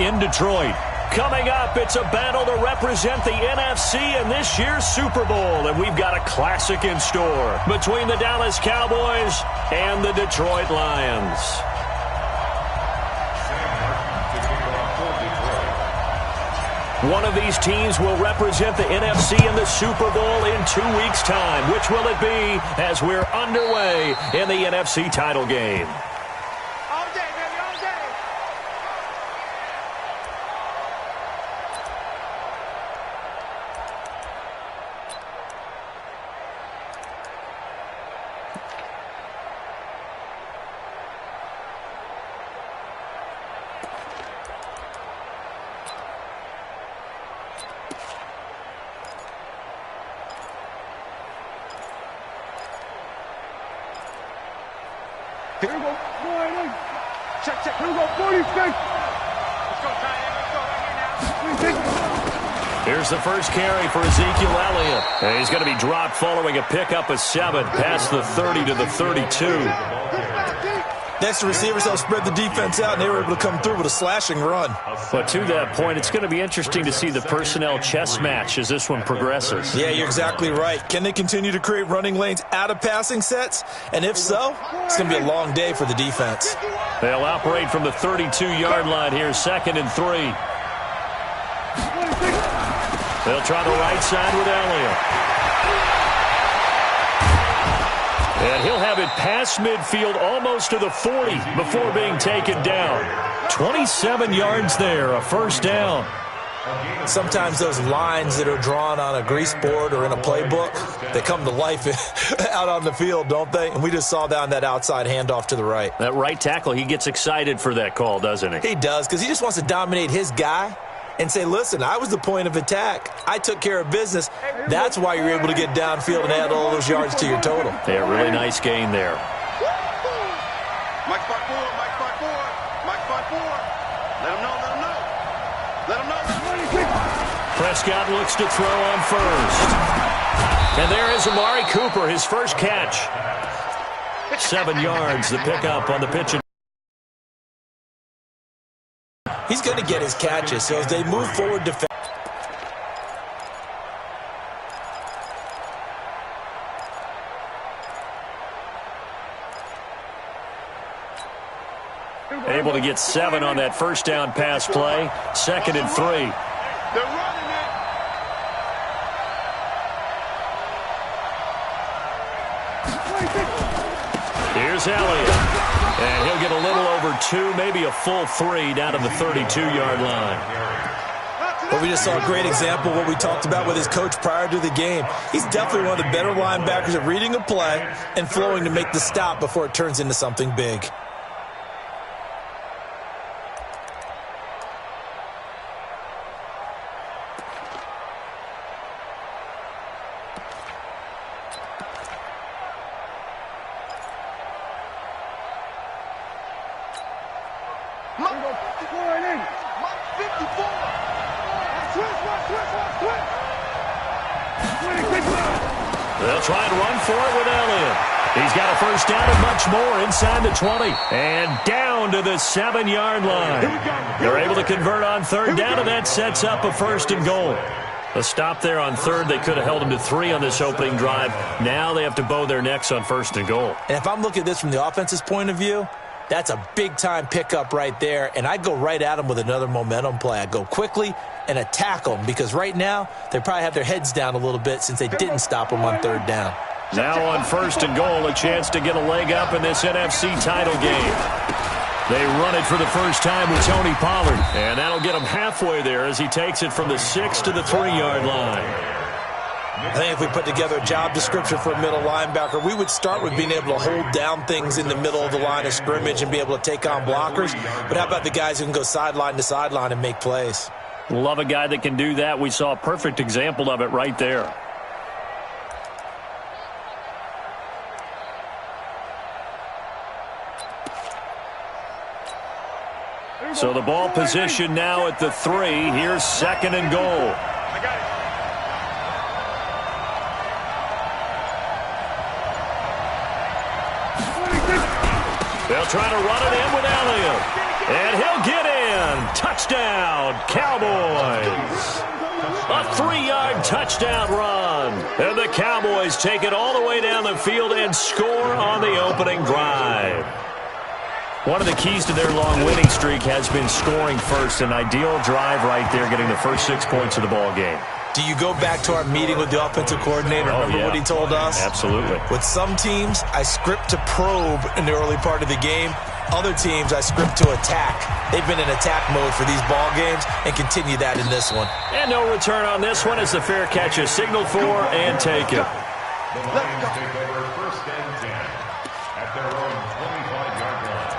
in Detroit. Coming up, it's a battle to represent the NFC in this year's Super Bowl, and we've got a classic in store between the Dallas Cowboys and the Detroit Lions. One of these teams will represent the NFC in the Super Bowl in 2 weeks' time. Which will it be as we're underway in the NFC title game? Here we go. Go ahead. Check. Here we go. 46. Let's go, Ty. Let's go right here now. Here's the first carry for Ezekiel Elliott. And he's going to be dropped following a pickup of 7 past the 30 to the 32. Next, the receivers helped spread the defense out, and they were able to come through with a slashing run. But to that point, it's going to be interesting to see the personnel chess match as this one progresses. Yeah, you're exactly right. Can they continue to create running lanes out of passing sets? And if so, it's going to be a long day for the defense. They'll operate from the 32-yard line here, 2nd and 3. They'll try the right side with Elliott. And he'll have it past midfield almost to the 40 before being taken down. 27 yards there, a first down. Sometimes those lines that are drawn on a grease board or in a playbook, they come to life out on the field, don't they? And we just saw down that outside handoff to the right. That right tackle, he gets excited for that call, doesn't he? He does, because he just wants to dominate his guy and say, listen, I was the point of attack. I took care of business. That's why you're able to get downfield and add all those yards to your total. Yeah, really nice gain there. Mike spot 4. Let him know. Prescott looks to throw on first. And there is Amari Cooper, his first catch. 7 yards, the pickup on the pitch. He's going to get his catches, so as they move forward defensively. Able to get 7 on that first down pass play. 2nd and 3. They're running it. Here's Elliott. And he'll get a little over 2, maybe a full 3 down to the 32-yard line. Well, we just saw a great example of what we talked about with his coach prior to the game. He's definitely one of the better linebackers at reading a play and flowing to make the stop before it turns into something big. They'll try and run for it with Elliott. He's got a first down and much more inside the 20. And down to the 7-yard line. They're able to convert on 3rd down, and that sets up a 1st and goal. A stop there on 3rd. They could have held him to 3 on this opening drive. Now they have to bow their necks on 1st and goal. And if I'm looking at this from the offense's point of view, that's a big-time pickup right there, and I'd go right at them with another momentum play. I'd go quickly and attack them, because right now they probably have their heads down a little bit since they didn't stop them on 3rd down. Now on 1st and goal, a chance to get a leg up in this NFC title game. They run it for the first time with Tony Pollard, and that'll get him halfway there as he takes it from the 6 to the 3-yard line. I think if we put together a job description for a middle linebacker, we would start with being able to hold down things in the middle of the line of scrimmage and be able to take on blockers. But how about the guys who can go sideline to sideline and make plays? Love a guy that can do that. We saw a perfect example of it right there. So the ball position now at the 3. Here's 2nd and goal. They'll They'll try to run it in with Elliott. And he'll get in. Touchdown, Cowboys. A 3-yard touchdown run. And the Cowboys take it all the way down the field and score on the opening drive. One of the keys to their long winning streak has been scoring first. An ideal drive right there, getting the first 6 points of the ball game. Do you go back to our meeting with the offensive coordinator? Remember what he told us? Absolutely. With some teams, I script to probe in the early part of the game. Other teams, I script to attack. They've been in attack mode for these ball games and continue that in this one. And no return on this one as the fair catch is signaled for and taken. The Lions take over 1st and 10 at their own 25-yard line.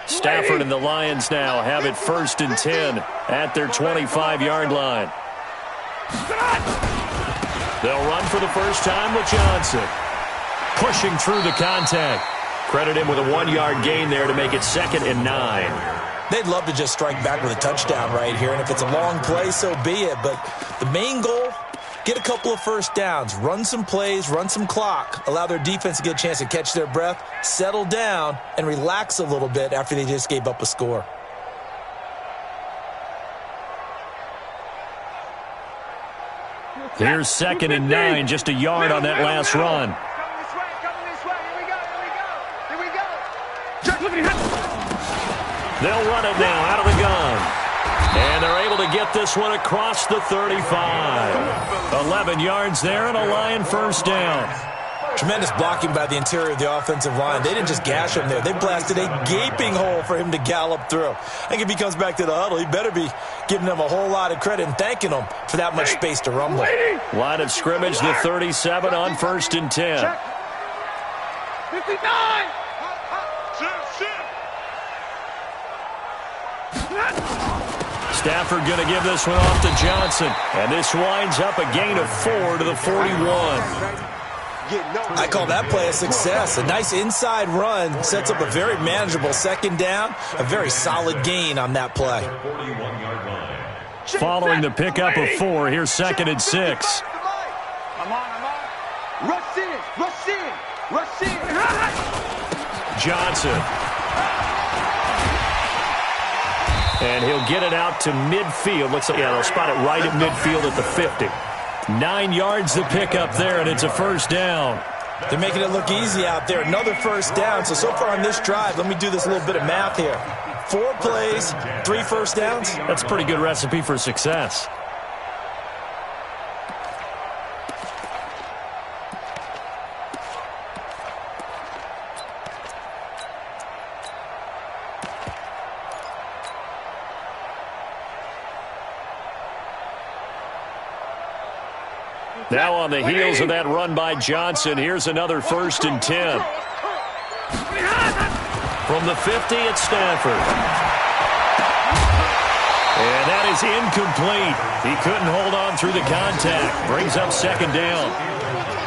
Stafford and the Lions now have it 1st and 10 at their 25-yard line. They'll run for the first time with Johnson. Pushing through the contact. Credit him with a 1-yard gain there to make it 2nd and 9. They'd love to just strike back with a touchdown right here, and if it's a long play, so be it. But the main goal, get a couple of first downs, run some plays, run some clock, allow their defense to get a chance to catch their breath, settle down, and relax a little bit after they just gave up a score. Here's 2nd and 9, just a yard on that last run. They'll run it now out of the gun. And they're able to get this one across the 35. 11 yards there and a Lion first down. Tremendous blocking by the interior of the offensive line. They didn't just gash him there. They blasted a gaping hole for him to gallop through. I think if he comes back to the huddle, he better be giving them a whole lot of credit and thanking them for that much space to rumble. Line of scrimmage, the 37 on 1st and 10. 59! Stafford going to give this one off to Johnson. And this winds up a gain of 4 to the 41. I call that play a success. A nice inside run sets up a very manageable 2nd down. A very solid gain on that play. Following the pickup of 4, here's 2nd and 6. I'm on. Rush in. Johnson. And he'll get it out to midfield. Looks like, they'll spot it right at midfield at the 50. 9 yards the pickup there, and it's a first down. They're making it look easy out there. Another first down. So far on this drive, let me do this little bit of math here. 4 plays, 3 first downs. That's a pretty good recipe for success. Now on the heels of that run by Johnson, here's another 1st and 10. From the 50, it's Stafford. And that is incomplete. He couldn't hold on through the contact. Brings up 2nd down.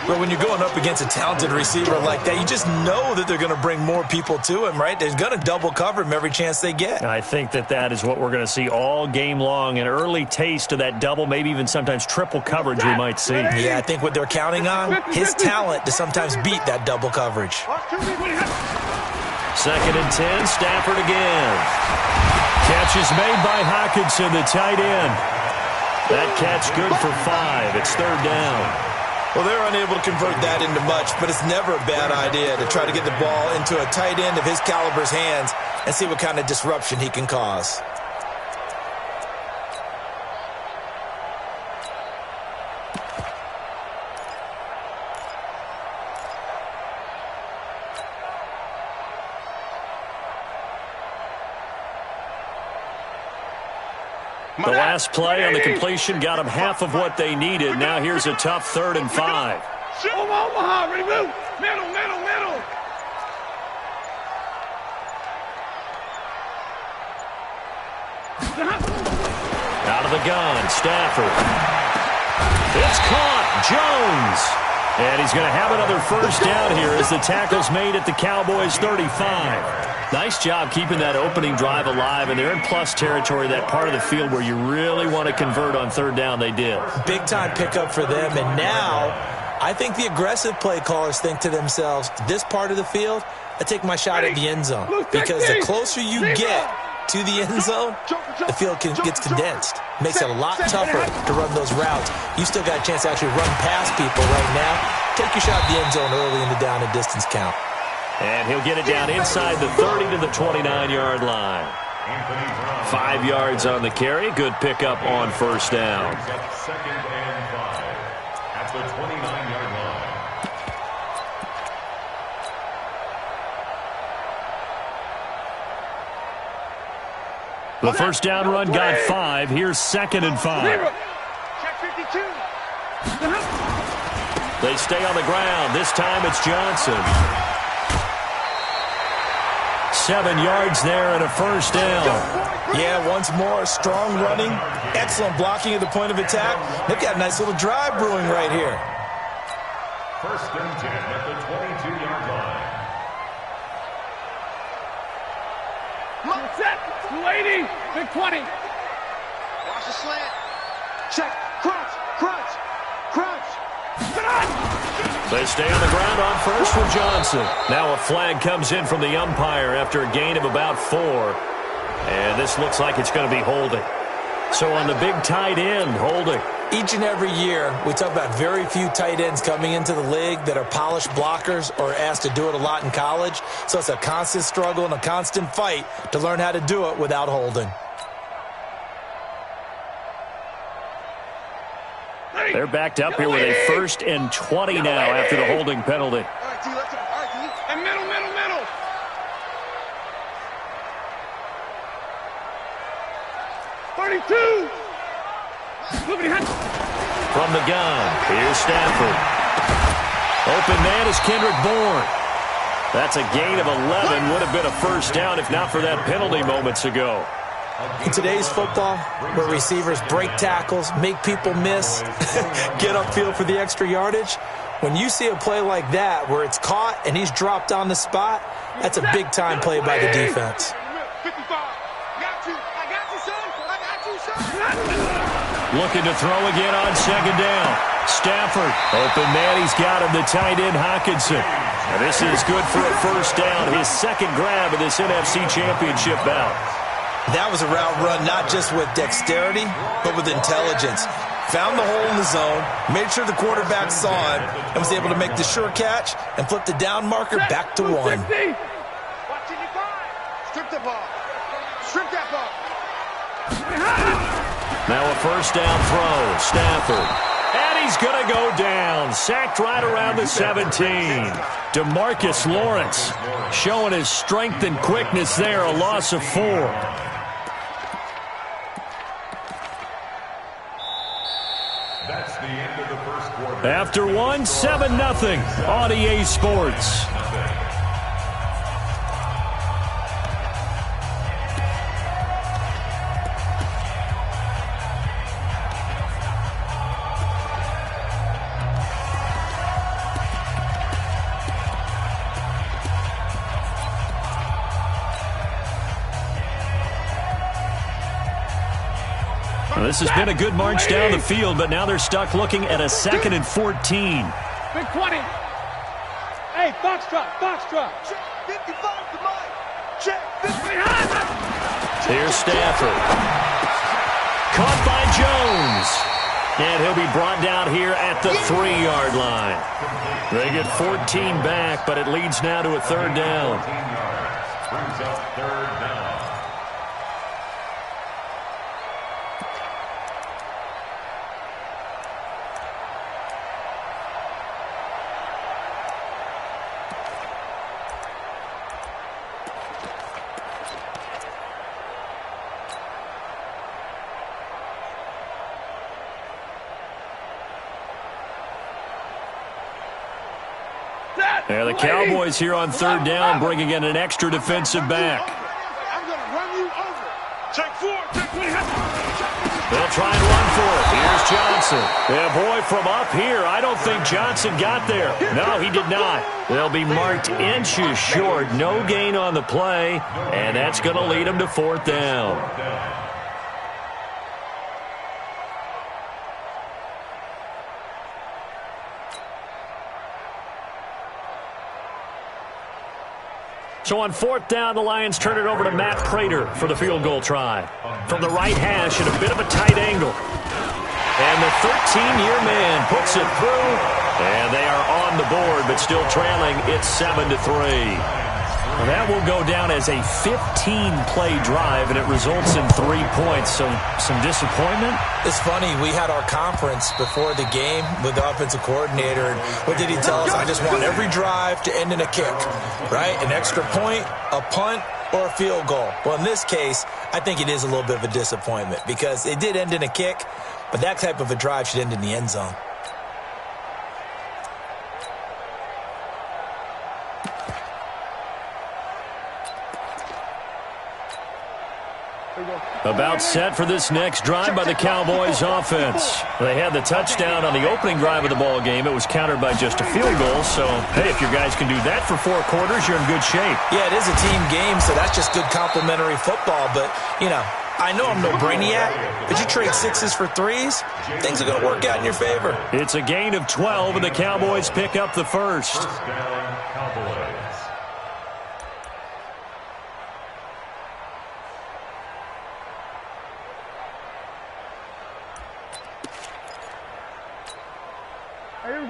But when you're going up against a talented receiver like that, you just know that they're going to bring more people to him, right? They're going to double cover him every chance they get. I think that is what we're going to see all game long. An early taste of that double, maybe even sometimes triple coverage we might see. Yeah, I think what they're counting on, his talent to sometimes beat that double coverage. 2nd and 10, Stafford again. Catch is made by Hockenson, the tight end. That catch good for 5. It's 3rd down. Well, they're unable to convert that into much, but it's never a bad idea to try to get the ball into a tight end of his caliber's hands and see what kind of disruption he can cause. The last play on the completion got them half of what they needed. Now here's a tough 3rd and 5. Omaha, remove. Middle. Out of the gun, Stafford. It's caught, Jones. And he's going to have another first down here as the tackle's made at the Cowboys' 35. Nice job keeping that opening drive alive, and they're in plus territory, that part of the field where you really want to convert on third down. They did. Big-time pickup for them, and now I think the aggressive play callers think to themselves, this part of the field, I take my shot at the end zone, because the closer you get to the end zone, the field gets condensed. Makes it a lot tougher to run those routes. You still got a chance to actually run past people right now. Take your shot at the end zone early in the down and distance count. And he'll get it down inside the 30 to the 29-yard line. 5 yards on the carry. Good pickup on first down. Second and 5 at the 29-yard line. The first down run got 5. Here's second and 5. Check 52. They stay on the ground. This time it's Johnson. 7 yards there and a first down. Yeah, once more, strong running, excellent blocking at the point of attack. They've got a nice little drive brewing right here. First and 10 at the 22-yard line. Set. 280. Big 20. Watch the slant. Check. Crunch. Crunch. Crunch. They stay on the ground on first with Johnson. Now a flag comes in from the umpire after a gain of about 4. And this looks like it's going to be holding. So on the big tight end, holding. Each and every year, we talk about very few tight ends coming into the league that are polished blockers or asked to do it a lot in college. So it's a constant struggle and a constant fight to learn how to do it without holding. They're backed up here with a first and 20 now after the holding penalty. All right, D. Let's go. All right, D. And middle. 32. From the gun, here's Stafford. Open man is Kendrick Bourne. That's a gain of 11. Would have been a first down if not for that penalty moments ago. In today's football, where receivers break tackles, make people miss, get upfield for the extra yardage, when you see a play like that where it's caught and he's dropped on the spot, that's a big-time play by the defense. 55. Got you. I got you, son. I got you, son. Looking to throw again on second down. Stafford, open man, he's got him, the tight end Hockenson. And this is good for a first down, his second grab of this NFC Championship bout. That was a route run not just with dexterity, but with intelligence. Found the hole in the zone, made sure the quarterback saw it, and was able to make the sure catch and flip the down marker back to 1. Watching you five. Strip the ball. Strip that ball. Now a first down throw, Stafford. And he's going to go down. Sacked right around the 17. DeMarcus Lawrence showing his strength and quickness there, a loss of 4. That's the end of the first quarter. After 1, 7-0 on EA Sports. Well, this has been a good march down the field, but now they're stuck looking at a 2nd and 14. Big 20. Hey, Foxtrot. Check 55 to mine. Check 50. Here's Stafford. Caught by Jones. And he'll be brought down here at the 3-yard line. They get 14 back, but it leads now to a third down. 14 yards. Brings up third down. Yeah, the Cowboys here on third down bringing in an extra defensive back. I'm going to run you over. Check 4. Check 3. They'll try and run for it. Here's Johnson. Yeah, boy, from up here, I don't think Johnson got there. No, he did not. They'll be marked inches short. No gain on the play, and that's going to lead them to 4th down. So on 4th down, the Lions turn it over to Matt Prater for the field goal try. From the right hash at a bit of a tight angle. And the 13-year man puts it through. And they are on the board, but still trailing. It's 7-3. Well, that will go down as a 15-play drive, and it results in 3 points. So some disappointment? It's funny. We had our conference before the game with the offensive coordinator. And what did he tell us? I just want every drive to end in a kick, right? An extra point, a punt, or a field goal. Well, in this case, I think it is a little bit of a disappointment because it did end in a kick, but that type of a drive should end in the end zone. About set for this next drive by the Cowboys offense. They had the touchdown on the opening drive of the ball game. It was countered by just a field goal. So, hey, if your guys can do that for 4 quarters, you're in good shape. Yeah, it is a team game, so that's just good complimentary football. But, you know, I know I'm no brainiac, but you trade 6s for 3s, things are going to work out in your favor. It's a gain of 12, and the Cowboys pick up the first. First down, Cowboys.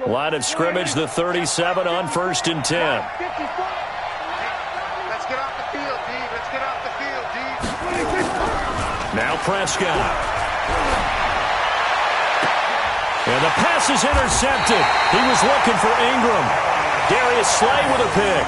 Line of scrimmage, the 37 on 1st and 10. Let's get off the field, D. Let's get off the field, D. Now Prescott. And the pass is intercepted. He was looking for Ingram. Darius Slay with a pick.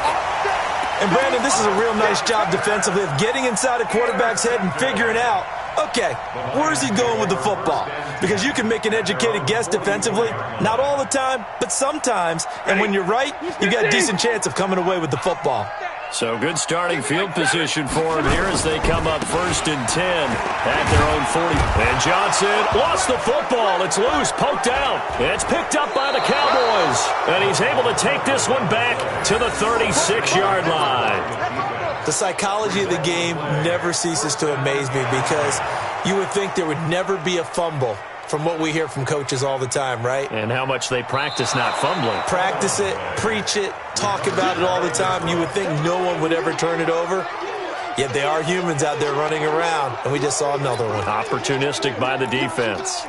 And, Brandon, this is a real nice job defensively of getting inside a quarterback's head and figuring out, okay, where's he going with the football? Because you can make an educated guess defensively. Not all the time, but sometimes. And when you're right, you got a decent chance of coming away with the football. So good starting field position for him here as they come up 1st and 10 at their own 40. And Johnson lost the football. It's loose, poked out. It's picked up by the Cowboys. And he's able to take this one back to the 36-yard line. The psychology of the game never ceases to amaze me because you would think there would never be a fumble from what we hear from coaches all the time, right? And how much they practice not fumbling. Practice it, preach it, talk about it all the time. You would think no one would ever turn it over. Yet they are humans out there running around, and we just saw another one. Opportunistic by the defense.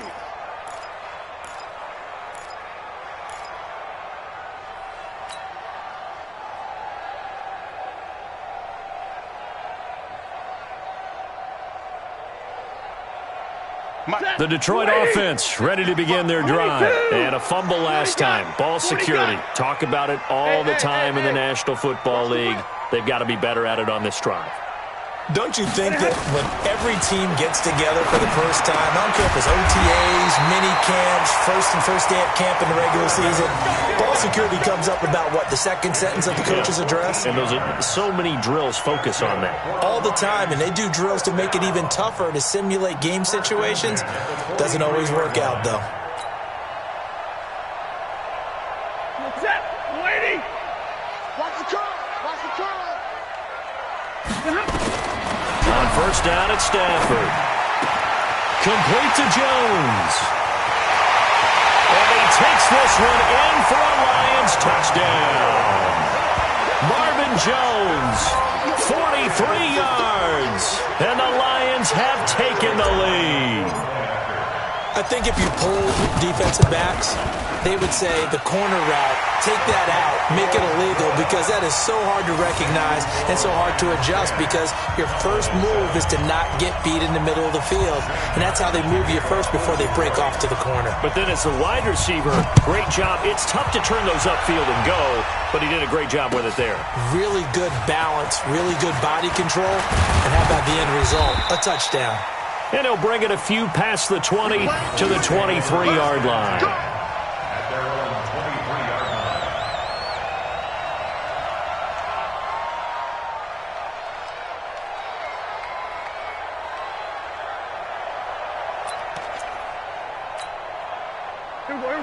The Detroit offense ready to begin their drive. And a fumble last time. Ball security. Talk about it all the time in the National Football League. They've got to be better at it on this drive. Don't you think that when every team gets together for the first time, I don't care if it's OTAs, mini camps, first day at camp in the regular season, ball security comes up about, what, the second sentence of the coach's address? And those are so many drills focus on that. All the time, and they do drills to make it even tougher to simulate game situations. Doesn't always work out, though. Set, lady. Watch the curl. Watch the curl. On 1st down at Stafford. Complete to Jones. And he takes this one in for a Lions touchdown. Marvin Jones, 43 yards. And the Lions have taken the lead. I think if you polled defensive backs, they would say the corner route, take that out, make it illegal, because that is so hard to recognize and so hard to adjust because your first move is to not get beat in the middle of the field. And that's how they move you first before they break off to the corner. But then as a wide receiver, great job. It's tough to turn those upfield and go, but he did a great job with it there. Really good balance, really good body control, and how about the end result? A touchdown. And he'll bring it a few past the 20 to the 23-yard line. At their own 23-yard line.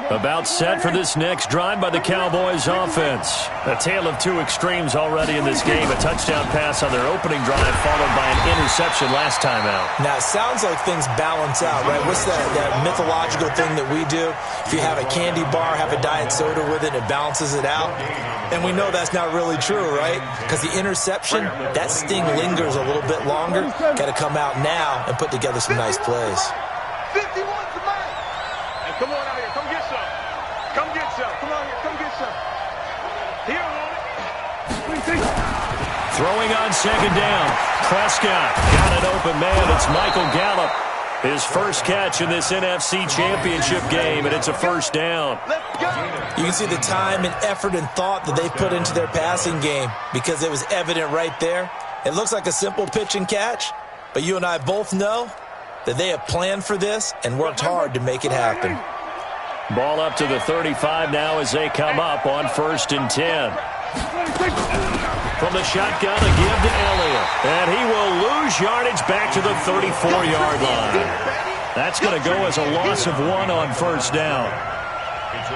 About set for this next drive by the Cowboys offense. A tale of two extremes already in this game. A touchdown pass on their opening drive followed by an interception last time out. Now, it sounds like things balance out, right? What's that mythological thing that we do? If you have a candy bar, have a diet soda with it, it balances it out. And we know that's not really true, right? Because the interception, that sting lingers a little bit longer. Got to come out now and put together some nice plays. 51 to Mike. Hey, come on out here. Come get some. Come get some. Come on here. Come get some. Here, Throwing on second down. Prescott got an open man. It's Michael Gallup. His first catch in this NFC Championship game, and it's a first down. You can see the time and effort and thought that they put into their passing game because it was evident right there. It looks like a simple pitch and catch, but you and I both know that they have planned for this and worked hard to make it happen. Ball up to the 35 now as they come up on 1st and 10. From the shotgun, a give to Elliott. And he will lose yardage back to the 34-yard line. That's going to go as a loss of 1 on 1st down.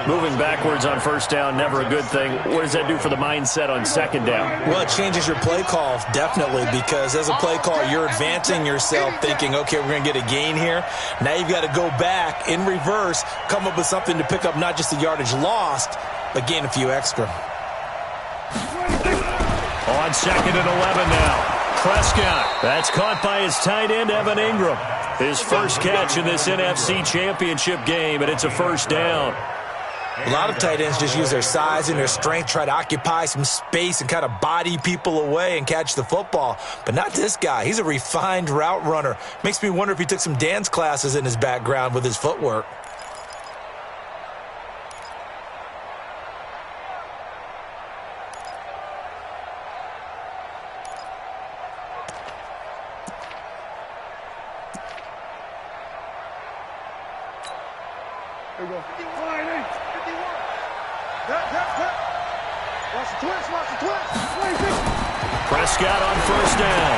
Moving backwards on 1st down, never a good thing. What does that do for the mindset on 2nd down? Well, it changes your play call, definitely, because as a play call, you're advancing yourself thinking, okay, we're going to get a gain here. Now you've got to go back in reverse, come up with something to pick up not just the yardage lost, but gain a few extra. On 2nd and 11 now. Prescott. That's caught by his tight end, Evan Ingram. His first catch in this NFC Championship game, and it's a 1st down. A lot of tight ends just use their size and their strength, try to occupy some space and kind of body people away and catch the football. But not this guy. He's a refined route runner. Makes me wonder if he took some dance classes in his background with his footwork. There we go. 51. Watch the twist. Watch the twist. Prescott on 1st down.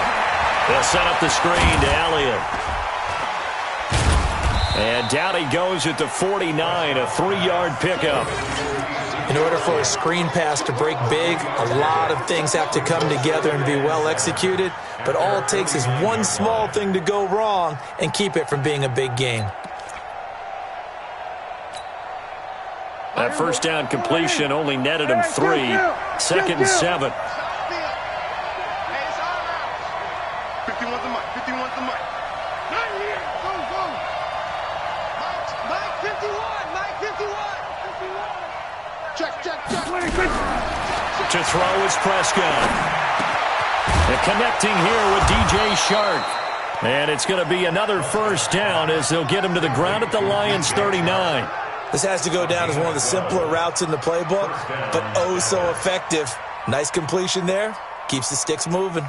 They'll set up the screen to Elliott. And down he goes at the 49, a 3-yard pickup. In order for a screen pass to break big, a lot of things have to come together and be well executed. But all it takes is one small thing to go wrong and keep it from being a big game. That 1st down completion only netted him 3. 2nd and 7. 51's the mic. 51's the mic. Not here. Go, go. Mike 51. Mike 51. Check. To throw is Prescott. And connecting here with DJ Shark. And it's going to be another 1st down as they'll get him to the ground at the Lions' 39. This has to go down as one of the simpler routes in the playbook, but oh so effective. Nice completion there. Keeps the sticks moving.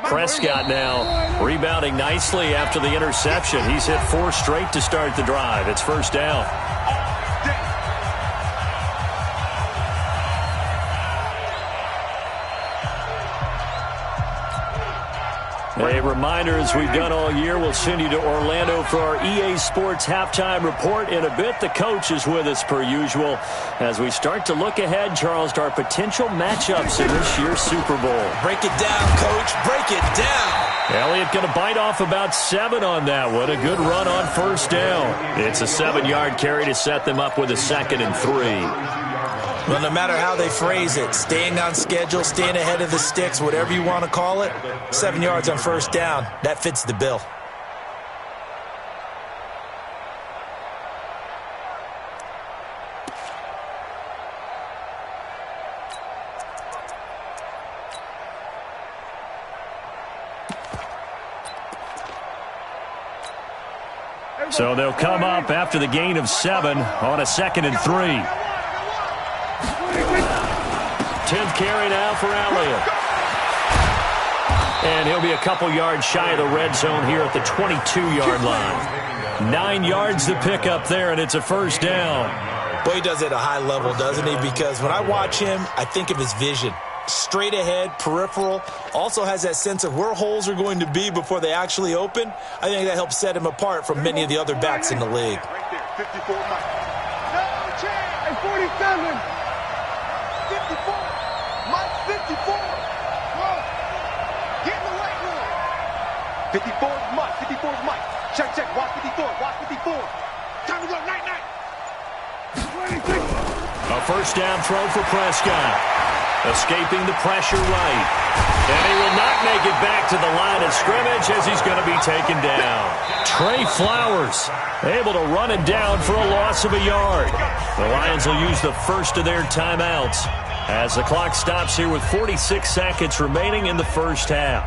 Prescott now rebounding nicely after the interception. He's hit 4 straight to start the drive. It's 1st down. A reminder, as we've done all year, we'll send you to Orlando for our EA Sports halftime report in a bit. The coach is with us per usual as we start to look ahead, Charles, to our potential matchups in this year's Super Bowl. Break it down, coach. Break it down. Elliott going to bite off about 7 on that one. A good run on 1st down. It's a 7-yard carry to set them up with a 2nd and 3. Well, no matter how they phrase it, staying on schedule, staying ahead of the sticks, whatever you want to call it, 7 yards on 1st down, that fits the bill. So they'll come up after the gain of 7 on a 2nd and 3. 10th carry now for Elliott. And he'll be a couple yards shy of the red zone here at the 22-yard line. 9 yards to pick up there, and it's a 1st down. Boy, he does it at a high level, doesn't he? Because when I watch him, I think of his vision. straight ahead, peripheral, also has that sense of where holes are going to be before they actually open. I think that helps set him apart from many of the other backs in the league. Right there, 54 Mike. No chance. And 47. 54. Mike, 54. Whoa. Get in the right one. 54 is Mike. 54 is Mike. Check, check. Watch 54. Watch 54. Time to go. Night, night. 26. A first down throw for Prescott. Escaping the pressure right. And he will not make it back to the line of scrimmage as he's going to be taken down. Trey Flowers able to run it down for a loss of a yard. The Lions will use the first of their timeouts as the clock stops here with 46 seconds remaining in the first half.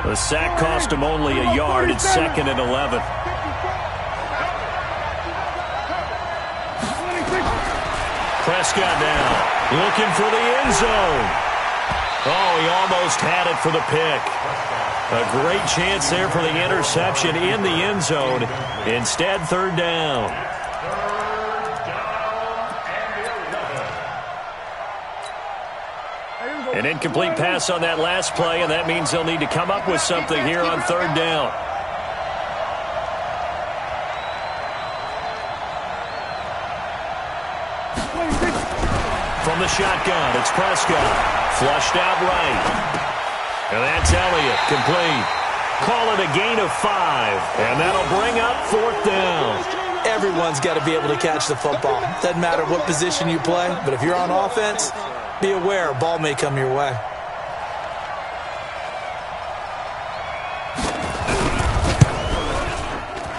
The sack cost him only a yard. It's 2nd and 11. Prescott now looking for the end zone. Oh, he almost had it for the pick. A great chance there for the interception in the end zone. Instead, 3rd down. An incomplete pass on that last play, and that means they'll need to come up with something here on 3rd down. From the shotgun, it's Prescott. Flushed out right. And that's Elliott, complete. Call it a gain of 5, and that'll bring up 4th down. Everyone's got to be able to catch the football. Doesn't matter what position you play, but if you're on offense, be aware a ball may come your way.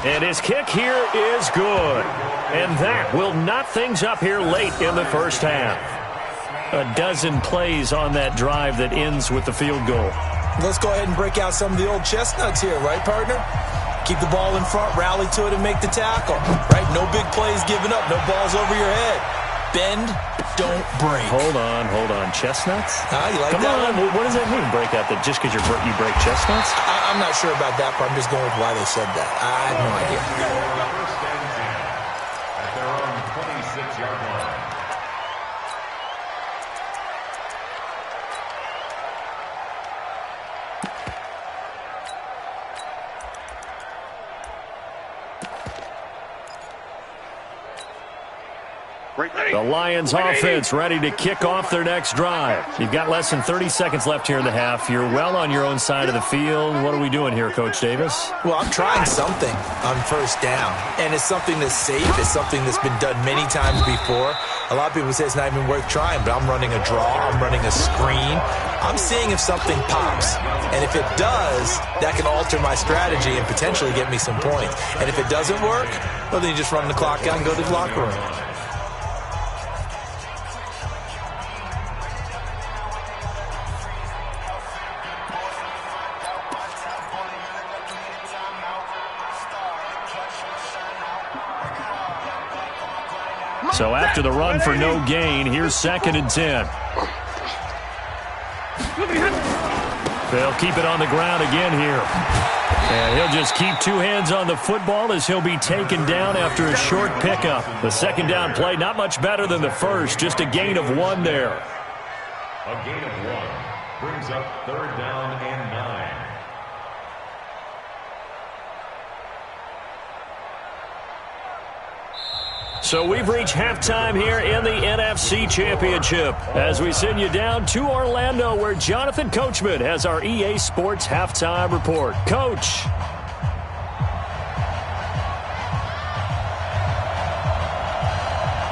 And his kick here is good. And that will knot things up here late in the first half. A dozen plays on that drive that ends with the field goal. Let's go ahead and break out some of the old chestnuts here, right, partner? Keep the ball in front, rally to it, and make the tackle, right? No big plays given up, no balls over your head. Bend, don't break. Hold on. Chestnuts? You like Come that on. one? What does that mean, break out? That just because you break chestnuts? I'm not sure about that, but I'm just going with why they said that. I have no idea. First and 10 at their own 26-yard line. The Lions offense ready to kick off their next drive. You've got less than 30 seconds left here in the half. You're well on your own side of the field. What are we doing here, Coach Davis? Well, I'm trying something on 1st down, and it's something that's safe. It's something that's been done many times before. A lot of people say it's not even worth trying, but I'm running a draw. I'm running a screen. I'm seeing if something pops, and if it does, that can alter my strategy and potentially get me some points. And if it doesn't work, well, then you just run the clock out and go to the locker room. So after the run for no gain, here's 2nd and 10. They'll keep it on the ground again here. And he'll just keep 2 hands on the football as he'll be taken down after a short pickup. The 2nd down play, not much better than the first, just a gain of 1 there. A gain of 1 brings up 3rd down and 9. So we've reached halftime here in the NFC Championship as we send you down to Orlando where Jonathan Coachman has our EA Sports Halftime Report. Coach.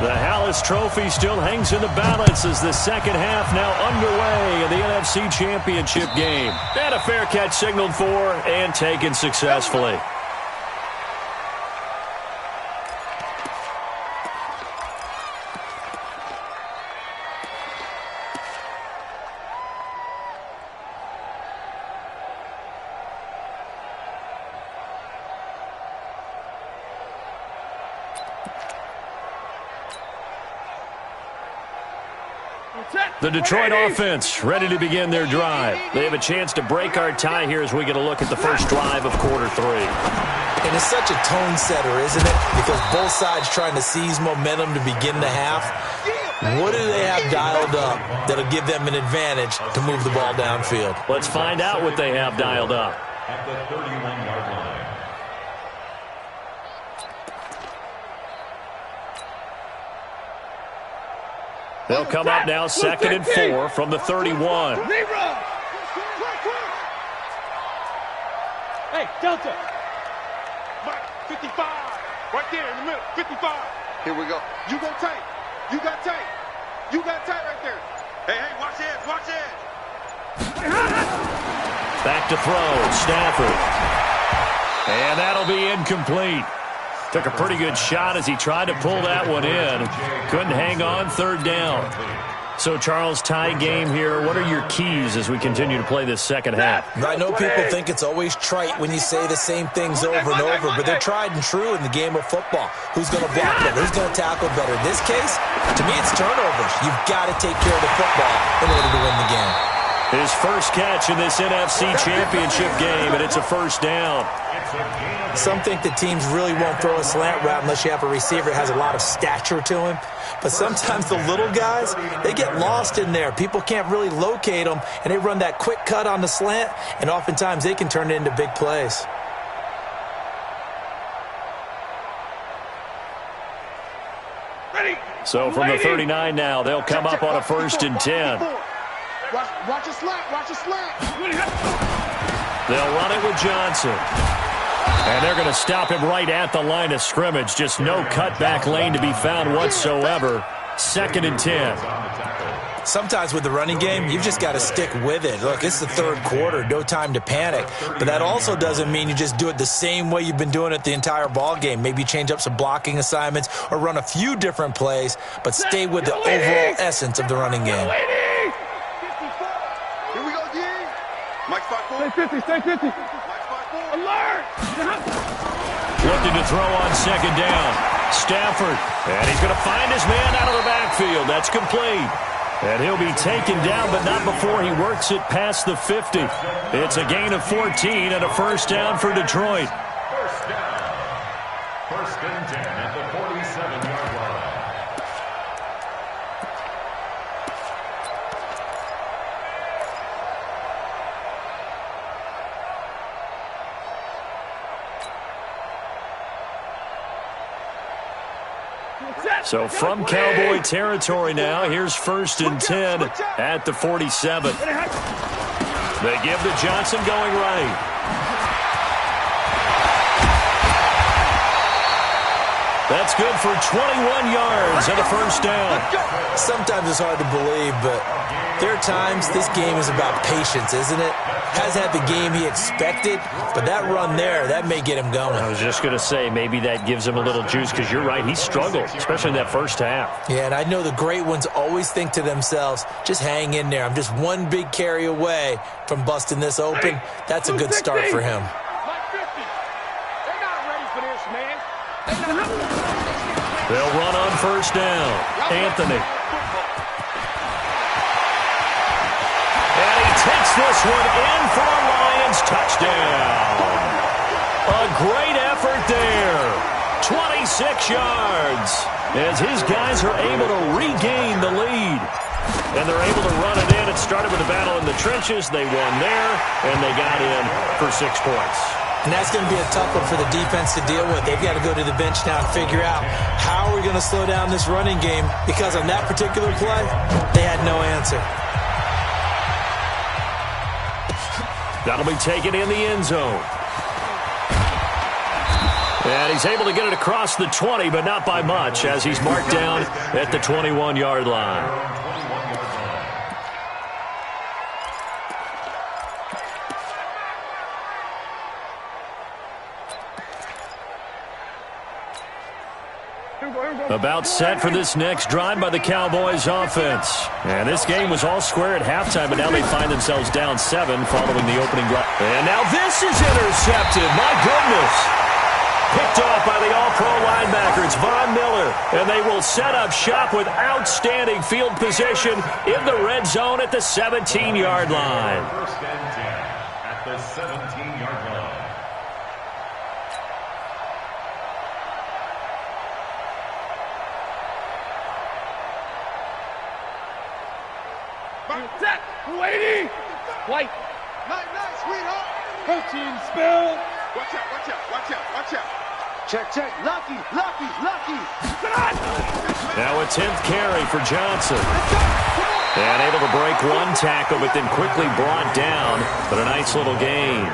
The Hallis Trophy still hangs in the balance as the second half now underway in the NFC Championship game. And a fair catch signaled for and taken successfully. The Detroit offense ready to begin their drive. They have a chance to break our tie here as we get a look at the first drive of quarter 3. And it's such a tone setter, isn't it? Because both sides trying to seize momentum to begin the half. What do they have dialed up that'll give them an advantage to move the ball downfield? Let's find out what they have dialed up. At the 31-yard line. They'll come up now 2nd and 4 from the 31. Hey, Delta. 55. Right there in the middle. 55. Here we go. You go tight. You got tight. You got tight right there. Hey, watch it. Watch it. Back to throw. Stafford. And that'll be incomplete. Took a pretty good shot as he tried to pull that one in. Couldn't hang on. 3rd down. So, Charles, tie game here. What are your keys as we continue to play this second half? I know people think it's always trite when you say the same things over and over, but they're tried and true in the game of football. Who's going to block better? Who's going to tackle better? In this case, to me, it's turnovers. You've got to take care of the football in order to win the game. His first catch in this NFC Championship game, and it's a 1st down. Some think that teams really won't throw a slant route unless you have a receiver that has a lot of stature to him. But sometimes the little guys, they get lost in there. People can't really locate them, and they run that quick cut on the slant, and oftentimes they can turn it into big plays. So from the 39 now, they'll come up on a 1st and 10. Watch a slant. Watch a slant. They'll run it with Johnson. And they're going to stop him right at the line of scrimmage. Just no cutback lane to be found whatsoever. 2nd and 10. Sometimes with the running game, you've just got to stick with it. Look, it's the 3rd quarter, no time to panic. But that also doesn't mean you just do it the same way you've been doing it the entire ball game. Maybe change up some blocking assignments or run a few different plays, but stay with the overall essence of the running game. Here we go, D. Mike 5-4. Stay 50. Mike 5-4. Alert! Looking to throw on 2nd down. Stafford. And he's going to find his man out of the backfield. That's complete. And he'll be taken down, but not before he works it past the 50. It's a gain of 14 and a 1st down for Detroit. 1st down. 1st and 10 at the 47-yard line. So from Cowboy territory now, here's 1st and 10 at the 47. They give to Johnson going right. That's good for 21 yards and a 1st down. Sometimes it's hard to believe, but there are times this game is about patience, isn't it? Hasn't had the game he expected, but that run there, that may get him going. I was just going to say, maybe that gives him a little juice, because you're right, he struggled, especially in that 1st half. Yeah, and I know the great ones always think to themselves, just hang in there. I'm just one big carry away from busting this open. That's a good start for him. They're not ready for this, man. They'll run on 1st down. Anthony. And he takes this one in for a Lions touchdown. A great effort there. 26 yards as his guys are able to regain the lead. And they're able to run it in. It started with a battle in the trenches. They won there, and they got in for 6 points. And that's going to be a tough one for the defense to deal with. They've got to go to the bench now and figure out how are we going to slow down this running game, because on that particular play, they had no answer. That'll be taken in the end zone. And he's able to get it across the 20, but not by much, as he's marked down at the 21-yard line. About set for this next drive by the Cowboys offense. And this game was all square at halftime, but now they find themselves down 7 following the opening drive. And now this is intercepted. My goodness. Picked off by the all-pro linebacker. It's Von Miller. And they will set up shop with outstanding field position in the red zone at the 17-yard line. 1st and 10 at the 17-yard line. Set. 280. White. Night, sweetheart. Protein spill. Watch out, watch out, watch out, watch out. Check. Lucky. Now a 10th carry for Johnson. And able to break one tackle, but then quickly brought down. But a nice little gain.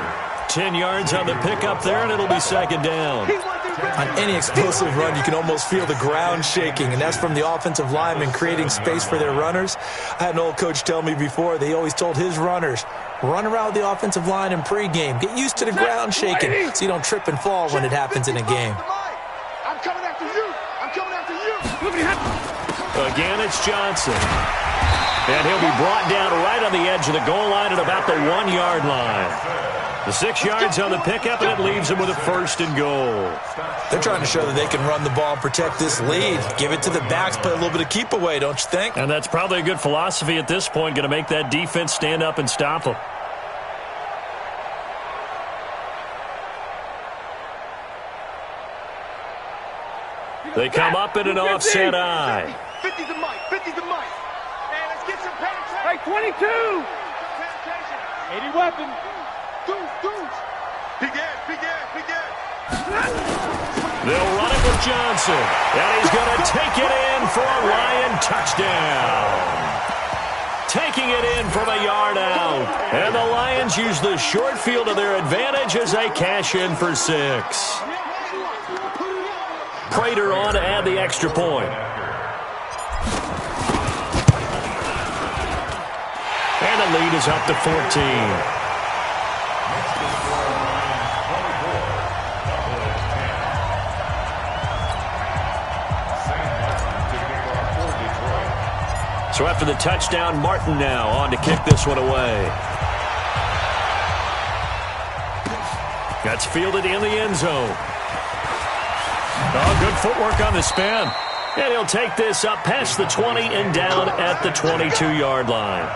10 yards on the pickup there, and it'll be second down. On any explosive run, you can almost feel the ground shaking, and that's from the offensive linemen creating space for their runners. I had an old coach tell me before, they always told his runners, run around the offensive line in pregame. Get used to the ground shaking so you don't trip and fall when it happens in a game. I'm coming after you. Again, it's Johnson. And he'll be brought down right on the edge of the goal line at about the 1-yard line. The 6 yards on the pickup, and it leaves them with a 1st and goal. They're trying to show that they can run the ball and protect this lead. Give it to the backs, play a little bit of keep away, don't you think? And that's probably a good philosophy at this point, going to make that defense stand up and stop them. They come up in an offset eye. 50 the mic. Man, let's get some penetration. Right, 22. 80 weapon. Deuce. Big ass. They'll run it with Johnson. And he's going to take it in for a Lion touchdown. Taking it in from a yard out. And the Lions use the short field to their advantage as they cash in for 6. Prater on to add the extra point. And the lead is up to 14. So after the touchdown, Martin now on to kick this one away. That's fielded in the end zone. Oh, good footwork on the spin. And he'll take this up past the 20 and down at the 22-yard line.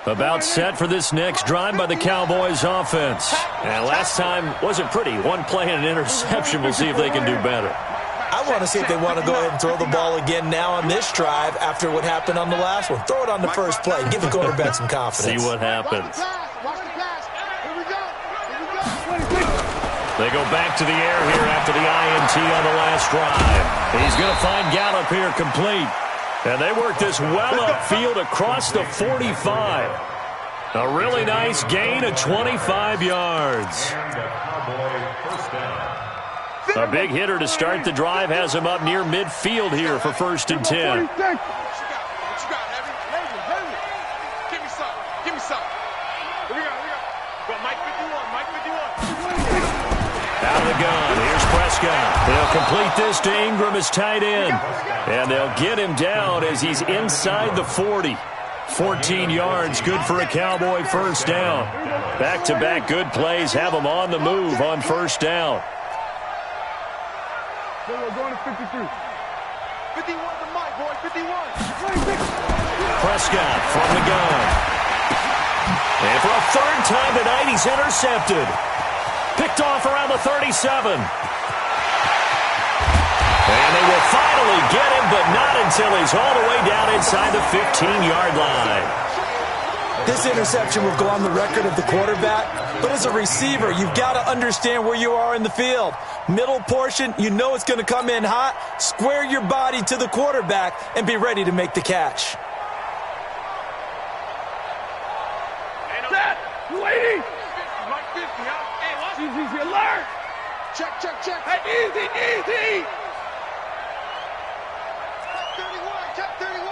About set for this next drive by the Cowboys offense. And last time wasn't pretty. One play and an interception. We'll see if they can do better. I want to see if they want to go ahead and throw the ball again now on this drive after what happened on the last one. Throw it on the first play. Give the quarterback some confidence. See what happens. Watch the pass. Here we go. They go back to the air here after the INT on the last drive. He's going to find Gallup here complete. And they work this well upfield across the 45. A really nice gain of 25 yards. A big hitter to start the drive has him up near midfield here for 1st and 10. Give me some. Here we go. Mike 51. Out of the gun. Here's Prescott. They'll complete this to Ingram as tight end. And they'll get him down as he's inside the 40. 14 yards, good for a Cowboy 1st down. Back-to-back good plays have him on the move on 1st down. We're going to 53. 51 to Mike, boy, 51. Prescott from the gun. And for a 3rd time tonight, he's intercepted. Picked off around the 37. And they will finally get him, but not until he's all the way down inside the 15-yard line. This interception will go on the record of the quarterback, but as a receiver, you've got to understand where you are in the field. Middle portion, you know it's going to come in hot. Square your body to the quarterback and be ready to make the catch. Set. 280. Mike 50, huh? Hey, watch. Easy alert. Check. Hey, easy. Check 31.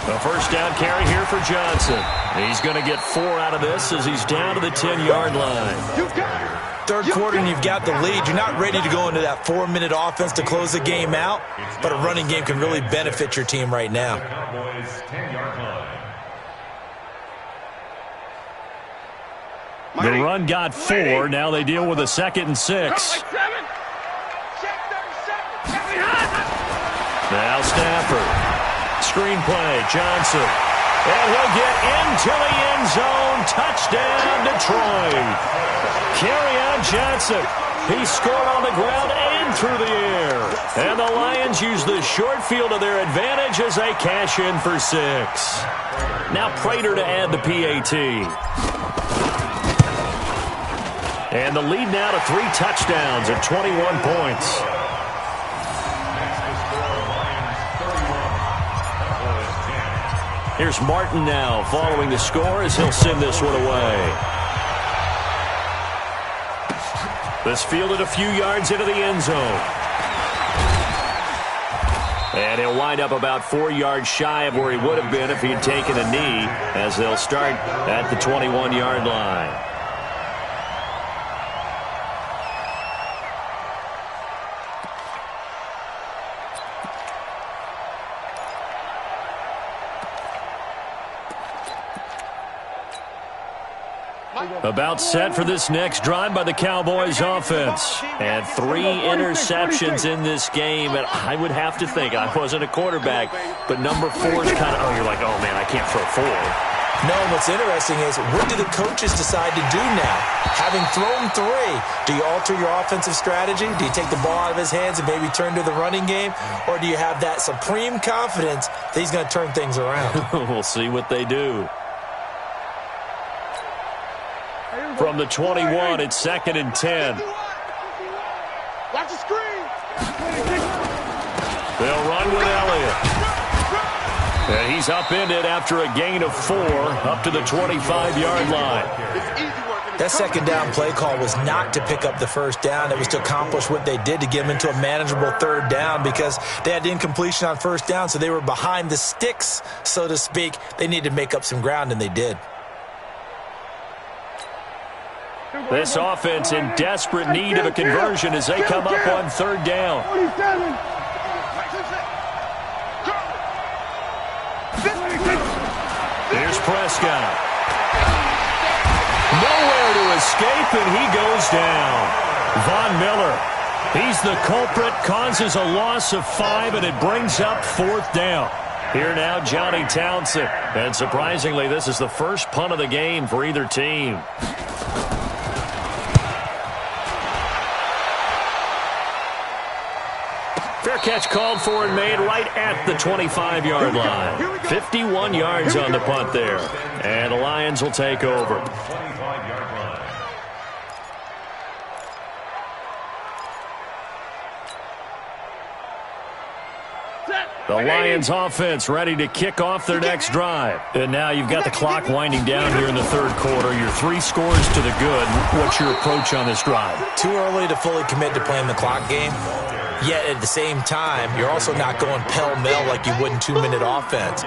A 1st down carry here for Johnson. He's going to get 4 out of this as he's down to the 10-yard line. 3rd quarter and you've got the lead. You're not ready to go into that 4-minute offense to close the game out, but a running game can really benefit your team right now. The run got 4. Now they deal with a 2nd and 6. Now Stafford. screen play. Johnson. And he'll get into the end zone. Touchdown, Detroit. Kerryon Johnson. He scored on the ground and through the air. And the Lions use the short field to their advantage as they cash in for 6. Now Prater to add the PAT. And the lead now to 3 touchdowns at 21 points. Here's Martin now following the score as he'll send this one away. This fielded a few yards into the end zone. And he'll wind up about 4 yards shy of where he would have been if he had taken a knee, as they'll start at the 21-yard line. About set for this next drive by the Cowboys offense. And 3 interceptions in this game. And I would have to think, I wasn't a quarterback, but number 4 is kind of, oh, you're like, oh, man, I can't throw 4. No, what's interesting is, what do the coaches decide to do now? Having thrown 3, do you alter your offensive strategy? Do you take the ball out of his hands and maybe turn to the running game? Or do you have that supreme confidence that he's going to turn things around? We'll see what they do. From the 21, it's 2nd and 10. Watch the screen. They'll run with Elliott. And he's upended after a gain of 4 up to the 25-yard line. That second down play call was not to pick up the first down. It was to accomplish what they did, to get them into a manageable 3rd down, because they had incompletion on 1st down, so they were behind the sticks, so to speak. They needed to make up some ground, and they did. This offense in desperate need of a conversion as they come up on 3rd down. Here's Prescott. Nowhere to escape, and he goes down. Von Miller, he's the culprit, causes a loss of 5, and it brings up 4th down. Here now, Johnny Townsend. And surprisingly, this is the first punt of the game for either team. Fair catch called for and made right at the 25-yard line. 51 yards on the punt there. And the Lions will take over. The Lions offense ready to kick off their next drive. And now you've got the clock winding down here in the 3rd quarter. Your 3 scores to the good. What's your approach on this drive? Too early to fully commit to playing the clock game. Yet at the same time, you're also not going pell-mell like you would in 2-minute offense.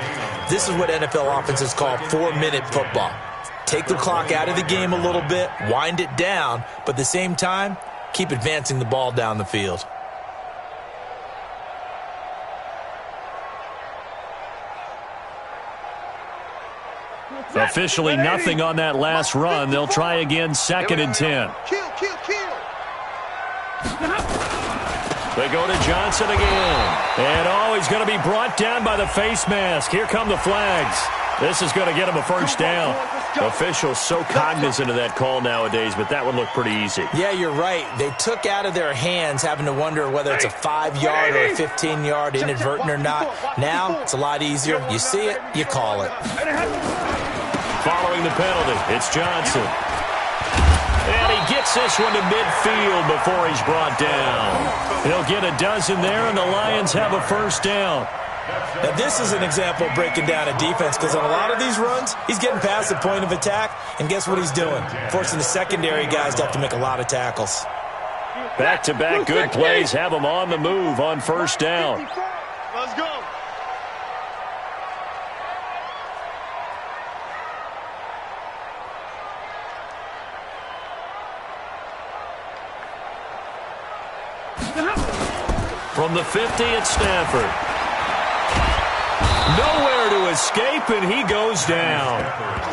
This is what NFL offenses call 4-minute football. Take the clock out of the game a little bit, wind it down, but at the same time, keep advancing the ball down the field. Officially nothing on that last run. They'll try again, 2nd and 10. Kill. They go to Johnson again. And, he's going to be brought down by the face mask. Here come the flags. This is going to get him a 1st down. Officials so cognizant of that call nowadays, but that would look pretty easy. Yeah, you're right. They took out of their hands having to wonder whether it's a 5-yard or a 15-yard, inadvertent or not. Now, it's a lot easier. You see it, you call it. Following the penalty, it's Johnson. And he gets this one to midfield before he's brought down. He'll get a dozen there, and the Lions have a 1st down. Now, this is an example of breaking down a defense, because on a lot of these runs, he's getting past the point of attack, and guess what he's doing? Forcing the secondary guys to have to make a lot of tackles. Back-to-back good plays have them on the move on 1st down. Let's go. From the 50, it's Stafford. Nowhere to escape, and he goes down.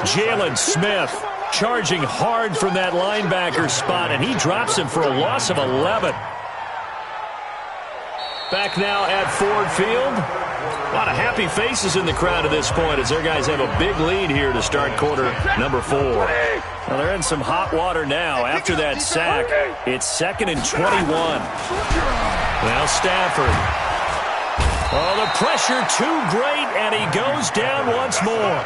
Jalen Smith charging hard from that linebacker spot, and he drops him for a loss of 11. Back now at Ford Field. A lot of happy faces in the crowd at this point as their guys have a big lead here to start quarter number 4. Well, they're in some hot water now. After that sack, it's 2nd and 21. Now Stafford. Oh, the pressure too great, and he goes down once more.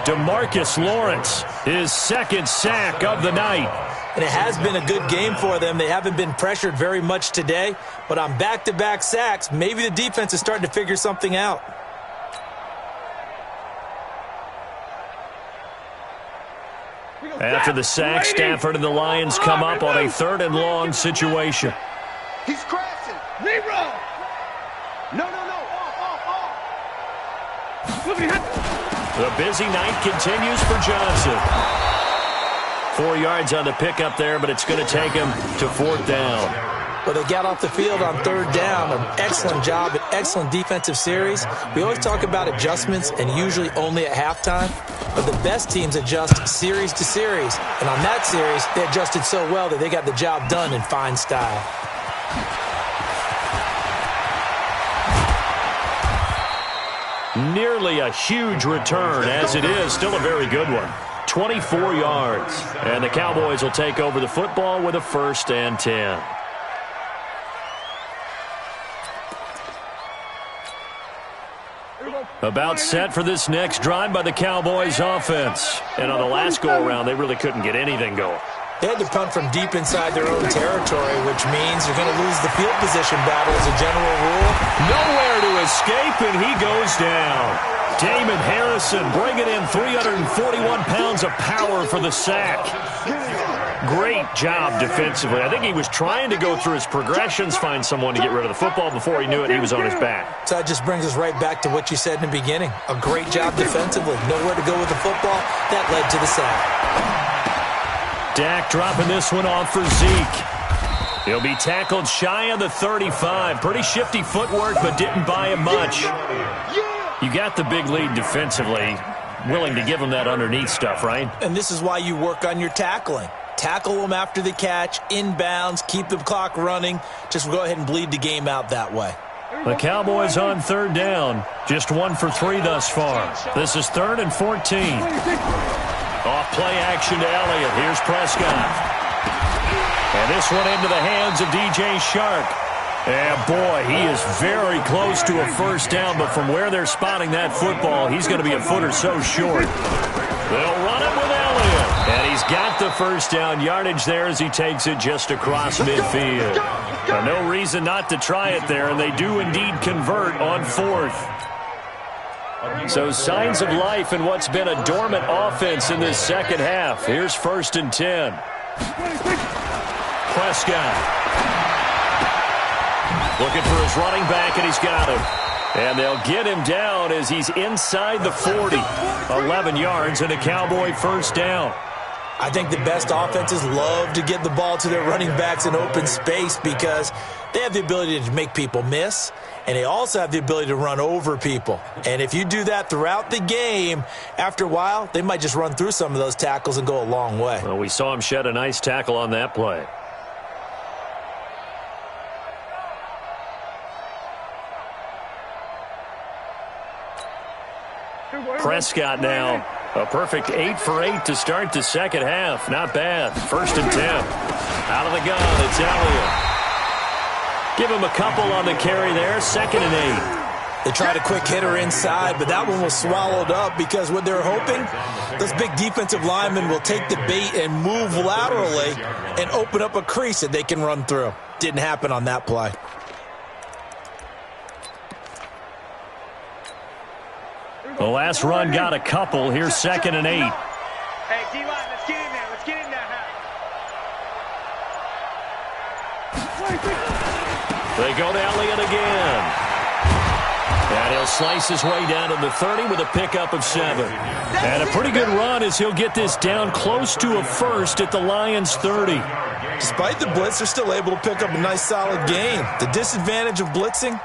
DeMarcus Lawrence, his 2nd sack of the night. And it has been a good game for them. They haven't been pressured very much today, but on back-to-back sacks, maybe the defense is starting to figure something out. After the sack, Stafford and the Lions come up on a 3rd and long situation. He's crashing. Leroy. No. The busy night continues for Johnson. 4 yards on the pickup there, but it's going to take him to 4th down. Well, they got off the field on 3rd down. An excellent job, an excellent defensive series. We always talk about adjustments, and usually only at halftime. But the best teams adjust series to series. And on that series, they adjusted so well that they got the job done in fine style. Nearly a huge return, as it is. Still a very good one. 24 yards. And the Cowboys will take over the football with a 1st and 10. About set for this next drive by the Cowboys offense. And on the last go-around, they really couldn't get anything going. They had to punt from deep inside their own territory, which means you're going to lose the field position battle as a general rule. Nowhere to escape, and he goes down. Damon Harrison bringing in 341 pounds of power for the sack. Great job defensively. I think he was trying to go through his progressions, find someone to get rid of the football. Before he knew it, he was on his back. So that just brings us right back to what you said in the beginning. A great job defensively. Nowhere to go with the football. That led to the sack. Dak dropping this one off for Zeke. He'll be tackled shy of the 35. Pretty shifty footwork, but didn't buy him much. You got the big lead defensively. Willing to give him that underneath stuff, right? And this is why you work on your tackling. Tackle them after the catch, inbounds, keep the clock running. Just go ahead and bleed the game out that way. The Cowboys on 3rd down. Just 1 for 3 thus far. This is 3rd and 14. Off play action to Elliott. Here's Prescott. And this one into the hands of DJ Shark. And boy, he is very close to a 1st down, but from where they're spotting that football, he's going to be a foot or so short. They'll run it with Elliott. And he's got the 1st down yardage there as he takes it just across midfield. Now, no reason not to try it there, and they do indeed convert on 4th. So signs of life in what's been a dormant offense in this 2nd half. Here's 1st and 10. Prescott. Looking for his running back, and he's got him. And they'll get him down as he's inside the 40. 11 yards and a Cowboy 1st down. I think the best offenses love to get the ball to their running backs in open space because they have the ability to make people miss, and they also have the ability to run over people. And if you do that throughout the game, after a while, they might just run through some of those tackles and go a long way. Well, we saw him shed a nice tackle on that play. Prescott now. A perfect 8 for 8 to start the 2nd half. Not bad. 1st and 10. Out of the gun, it's Elliott. Give him a couple on the carry there. 2nd and 8. They tried a quick hitter inside, but that one was swallowed up because what they're hoping, those big defensive linemen will take the bait and move laterally and open up a crease that they can run through. Didn't happen on that play. The last run got a couple. Here's 2nd and 8. Hey, D-line, let's get in there. Let's get in there. They go to Elliott again. And he'll slice his way down to the 30 with a pickup of 7. And a pretty good run as he'll get this down close to a 1st at the Lions' 30. Despite the blitz, they're still able to pick up a nice solid gain. The disadvantage of blitzing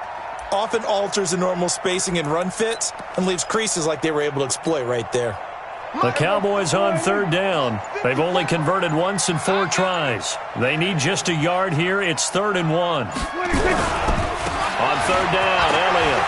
often alters the normal spacing and run fits and leaves creases like they were able to exploit right there. The Cowboys on 3rd down. They've only converted once in 4 tries. They need just a yard here. It's 3rd and 1. third down, Elliott.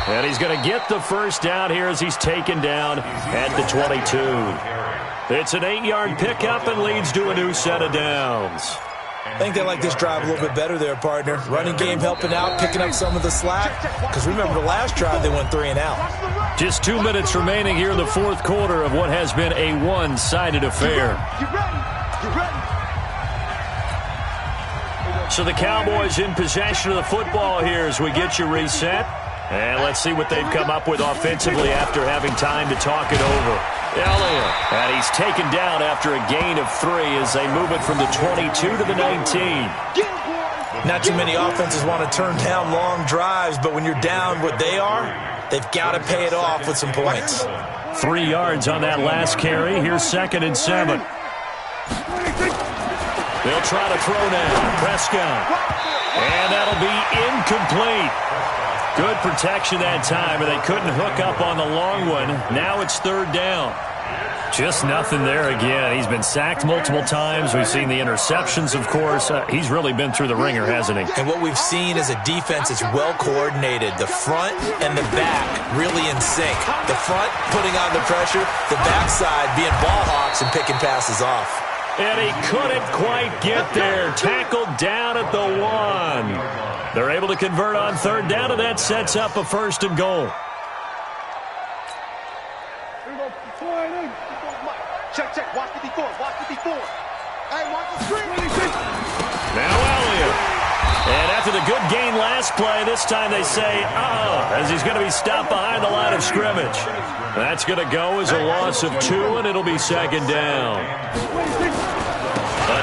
And he's going to get the first down here as he's taken down at the 22. It's an 8-yard pickup and leads to a new set of downs. I think they like this drive a little bit better there, partner. Running game helping out, picking up some of the slack. Because remember, the last drive, they went 3 and out. Just 2 minutes remaining here in the fourth quarter of what has been a one-sided affair. Get ready. Get ready. So the Cowboys in possession of the football here as we get you reset. And let's see what they've come up with offensively after having time to talk it over. Elliott. And he's taken down after a gain of 3 as they move it from the 22 to the 19. Not too many offenses want to turn down long drives, but when you're down what they are, they've got to pay it off with some points. 3 yards on that last carry. Here's 2nd and 7. They'll try to throw now. Prescott. And that'll be incomplete. Good protection that time, and they couldn't hook up on the long one. Now it's 3rd down. Just nothing there again. He's been sacked multiple times. We've seen the interceptions, of course. He's really been through the ringer, hasn't he? And what we've seen is a defense that's well coordinated. The front and the back really in sync. The front putting on the pressure, the backside being ball hawks and picking passes off. And he couldn't quite get there. Tackled down at the 1. They're able to convert on 3rd down, and that sets up a 1st and goal. Check. Watch 54. Hey, watch the screen. Now Elliott. And after the good gain last play, this time they say, as he's going to be stopped behind the line of scrimmage. That's going to go as a loss of 2, and it'll be 2nd down.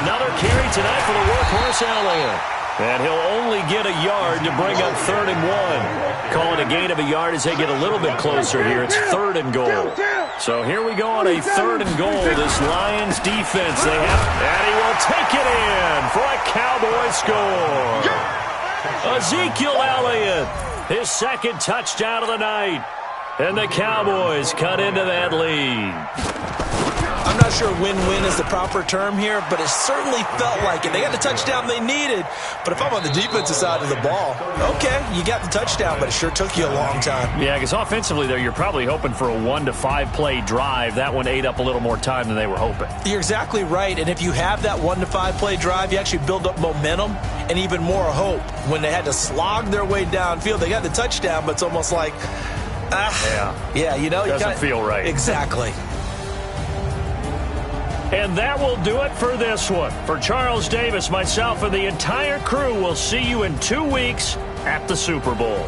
Another carry tonight for the workhorse Elliott. And he'll only get a yard to bring up 3rd and 1. Call it a gain of a yard as they get a little bit closer here. It's 3rd and goal. So here we go on a 3rd and goal. This Lions defense, they have, and he will take it in for a Cowboy score. Ezekiel Elliott, his 2nd touchdown of the night. And the Cowboys cut into that lead. I'm not sure win-win is the proper term here, but it certainly felt like it. They got the touchdown they needed, but if I'm on the defensive side of the ball, okay, you got the touchdown, but it sure took you a long time. Yeah, because offensively, there, you're probably hoping for a 1 to 5 play drive. That one ate up a little more time than they were hoping. You're exactly right, and if you have that 1 to 5 play drive, you actually build up momentum and even more hope. When they had to slog their way downfield, they got the touchdown, but it's almost like, yeah, you know, doesn't feel right. Exactly. And that will do it for this one. For Charles Davis, myself, and the entire crew, we'll see you in 2 weeks at the Super Bowl.